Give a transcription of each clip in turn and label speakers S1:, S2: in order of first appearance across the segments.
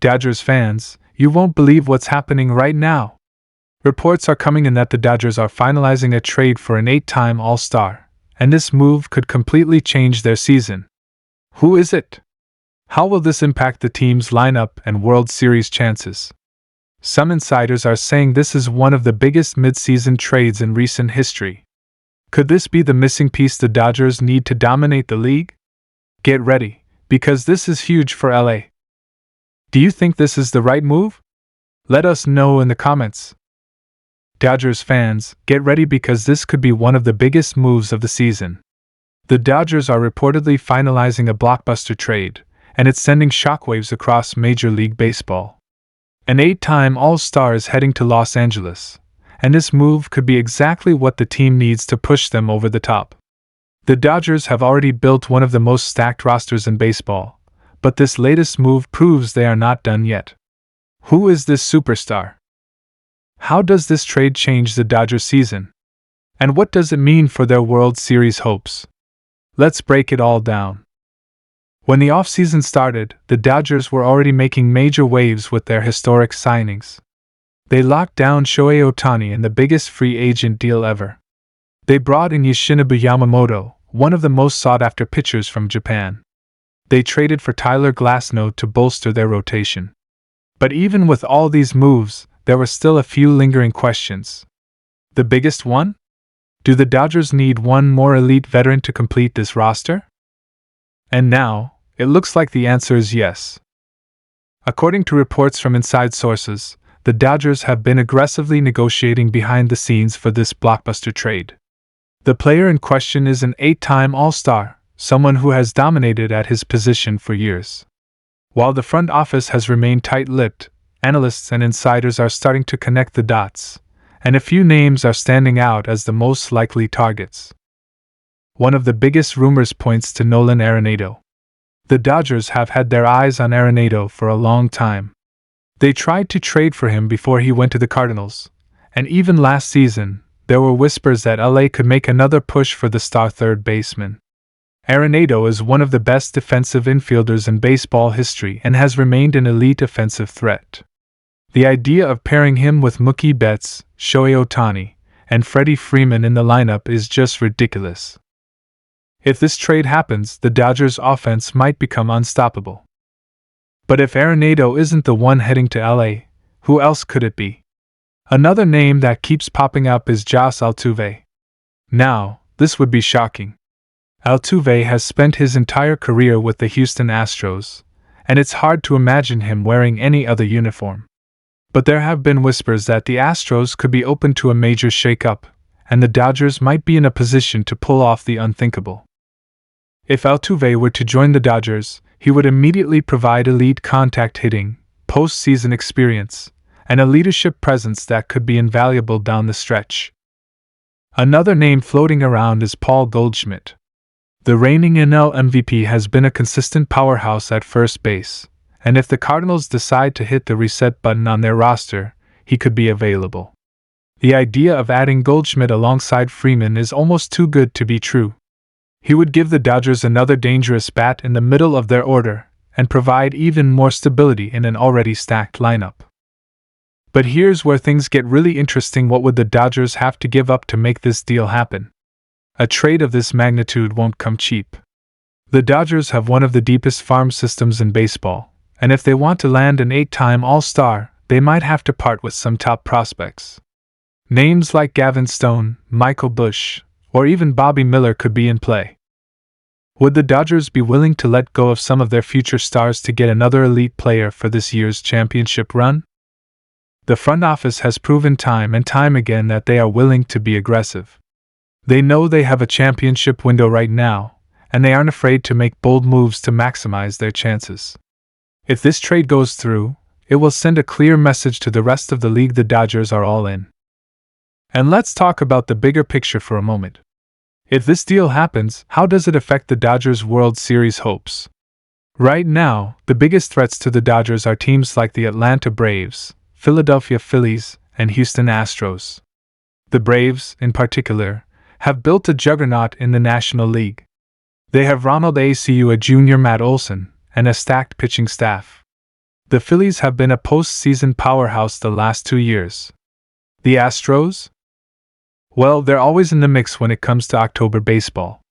S1: Dodgers fans, you won't believe what's happening right now. Reports are coming in that the Dodgers are finalizing a trade for an 8-time All-Star, and this move could completely change their season. Who is it? How will this impact the team's lineup and World Series chances? Some insiders are saying this is one of the biggest mid-season trades in recent history. Could this be the missing piece the Dodgers need to dominate the league? Get ready, because this is huge for LA. Do you think this is the right move? Let us know in the comments. Dodgers fans, get ready because this could be one of the biggest moves of the season. The Dodgers are reportedly finalizing a blockbuster trade, and it's sending shockwaves across Major League Baseball. An 8-time All-Star is heading to Los Angeles, and this move could be exactly what the team needs to push them over the top. The Dodgers have already built one of the most stacked rosters in baseball, but this latest move proves they are not done yet. Who is this superstar? How does this trade change the Dodgers season? And what does it mean for their World Series hopes? Let's break it all down. When the offseason started, the Dodgers were already making major waves with their historic signings. They locked down Shohei Ohtani in the biggest free agent deal ever. They brought in Yoshinobu Yamamoto, one of the most sought-after pitchers from Japan. They traded for Tyler Glasnow to bolster their rotation. But even with all these moves, there were still a few lingering questions. The biggest one? Do the Dodgers need one more elite veteran to complete this roster? And now, it looks like the answer is yes. According to reports from inside sources, the Dodgers have been aggressively negotiating behind the scenes for this blockbuster trade. The player in question is an 8-time All-Star, someone who has dominated at his position for years. While the front office has remained tight-lipped, analysts and insiders are starting to connect the dots, and a few names are standing out as the most likely targets. One of the biggest rumors points to Nolan Arenado. The Dodgers have had their eyes on Arenado for a long time. They tried to trade for him before he went to the Cardinals, and even last season, there were whispers that LA could make another push for the star third baseman. Arenado is one of the best defensive infielders in baseball history and has remained an elite offensive threat. The idea of pairing him with Mookie Betts, Shohei Ohtani, and Freddie Freeman in the lineup is just ridiculous. If this trade happens, the Dodgers' offense might become unstoppable. But if Arenado isn't the one heading to LA, who else could it be? Another name that keeps popping up is Josh Altuve. Now, this would be shocking. Altuve has spent his entire career with the Houston Astros, and it's hard to imagine him wearing any other uniform. But there have been whispers that the Astros could be open to a major shakeup, and the Dodgers might be in a position to pull off the unthinkable. If Altuve were to join the Dodgers, he would immediately provide elite contact hitting, postseason experience, and a leadership presence that could be invaluable down the stretch. Another name floating around is Paul Goldschmidt. The reigning NL MVP has been a consistent powerhouse at first base, and if the Cardinals decide to hit the reset button on their roster, he could be available. The idea of adding Goldschmidt alongside Freeman is almost too good to be true. He would give the Dodgers another dangerous bat in the middle of their order, and provide even more stability in an already stacked lineup. But here's where things get really interesting. What would the Dodgers have to give up to make this deal happen? A trade of this magnitude won't come cheap. The Dodgers have one of the deepest farm systems in baseball, and if they want to land an 8-time All-Star, they might have to part with some top prospects. Names like Gavin Stone, Michael Busch, or even Bobby Miller could be in play. Would the Dodgers be willing to let go of some of their future stars to get another elite player for this year's championship run? The front office has proven time and time again that they are willing to be aggressive. They know they have a championship window right now, and they aren't afraid to make bold moves to maximize their chances. If this trade goes through, it will send a clear message to the rest of the league: the Dodgers are all in. And let's talk about the bigger picture for a moment. If this deal happens, how does it affect the Dodgers' World Series hopes? Right now, the biggest threats to the Dodgers are teams like the Atlanta Braves, Philadelphia Phillies, and Houston Astros. The Braves, in particular, have built a juggernaut in the National League. They have Ronald Acuna Jr., Matt Olson, and a stacked pitching staff. The Phillies have been a postseason powerhouse the last 2 years. The Astros? Well, they're always in the mix when it comes to October baseball.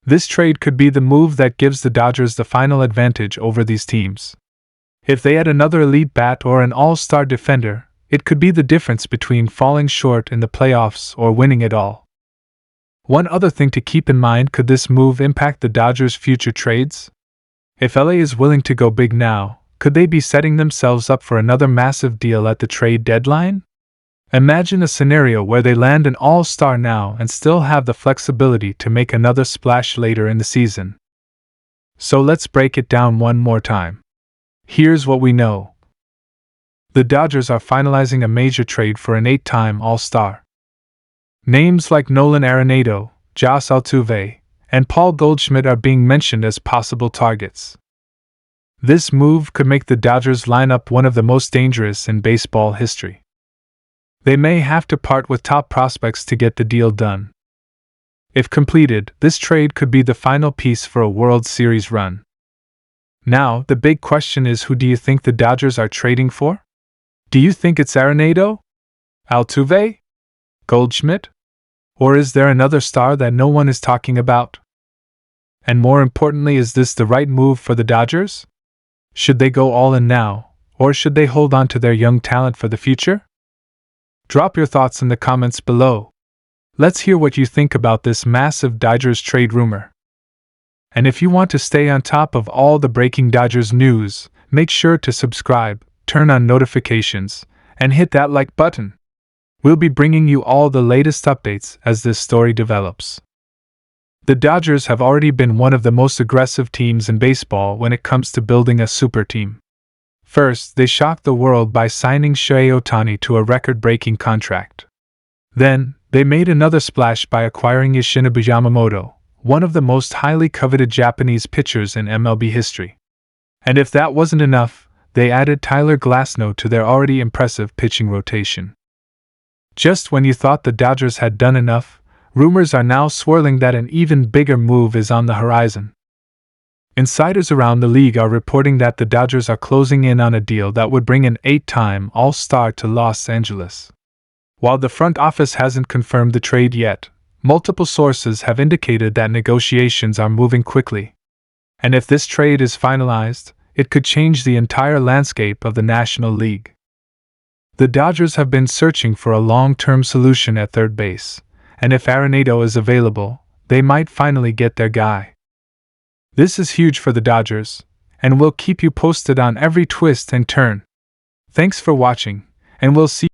S1: This trade could be the move that gives the Dodgers the final advantage over these teams. If they had another elite bat or an all-star defender, it could be the difference between falling short in the playoffs or winning it all. One other thing to keep in mind: could this move impact the Dodgers' future trades? If LA is willing to go big now, could they be setting themselves up for another massive deal at the trade deadline? Imagine a scenario where they land an all-star now and still have the flexibility to make another splash later in the season. So let's break it down one more time. Here's what we know. The Dodgers are finalizing a major trade for an 8-time All-Star. Names like Nolan Arenado, Josh Altuve, and Paul Goldschmidt are being mentioned as possible targets. This move could make the Dodgers lineup one of the most dangerous in baseball history. They may have to part with top prospects to get the deal done. If completed, this trade could be the final piece for a World Series run. Now, the big question is, who do you think the Dodgers are trading for? Do you think it's Arenado? Altuve? Goldschmidt? Or is there another star that no one is talking about? And more importantly, is this the right move for the Dodgers? Should they go all in now, or should they hold on to their young talent for the future? Drop your thoughts in the comments below. Let's hear what you think about this massive Dodgers trade rumor. And if you want to stay on top of all the breaking Dodgers news, make sure to subscribe, turn on notifications, and hit that like button. We'll be bringing you all the latest updates as this story develops. The Dodgers have already been one of the most aggressive teams in baseball when it comes to building a super team. First, they shocked the world by signing Shohei Ohtani to a record-breaking contract. Then, they made another splash by acquiring Yoshinobu Yamamoto, one of the most highly coveted Japanese pitchers in MLB history. And if that wasn't enough, they added Tyler Glasnow to their already impressive pitching rotation. Just when you thought the Dodgers had done enough, rumors are now swirling that an even bigger move is on the horizon. Insiders around the league are reporting that the Dodgers are closing in on a deal that would bring an 8-time All-Star to Los Angeles. While the front office hasn't confirmed the trade yet, multiple sources have indicated that negotiations are moving quickly. And if this trade is finalized, it could change the entire landscape of the National League. The Dodgers have been searching for a long-term solution at third base, and if Arenado is available, they might finally get their guy. This is huge for the Dodgers, and we'll keep you posted on every twist and turn. Thanks for watching, and we'll see